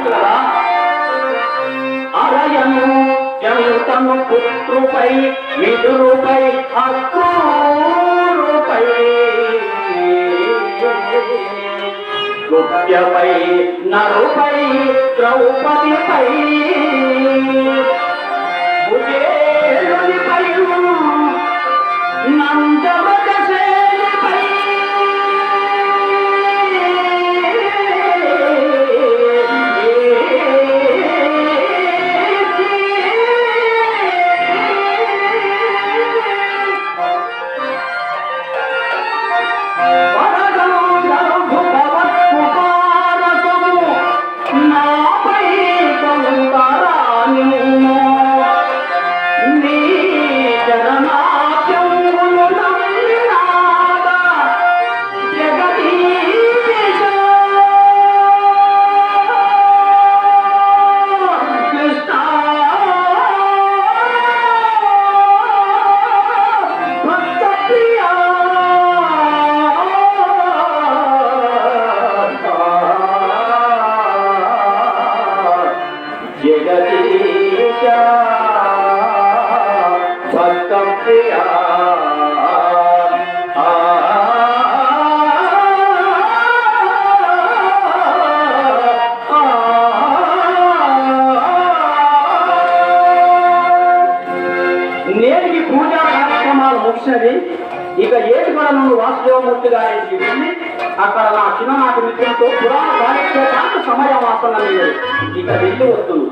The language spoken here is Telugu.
మిత్రుడా, అరయను జంతను పుత్రుపై విదురుపై అక్రూరుపై గుప్యపై నరుపై ద్రౌపదిపై ఉజేరునిపై నందవదశేనిపై నేటికి పూజా కార్యక్రమాలు ముగిసినది. ఇక ఏడుగొండను వాసుదేవమూర్తి గారికి వెళ్ళి అక్కడ నా చిన్ననాటి మిత్రులతో పురాణ కాలక్షేపానికి సమయం ఆసన్నమైనది. ఇక వెళ్ళి వస్తుంది.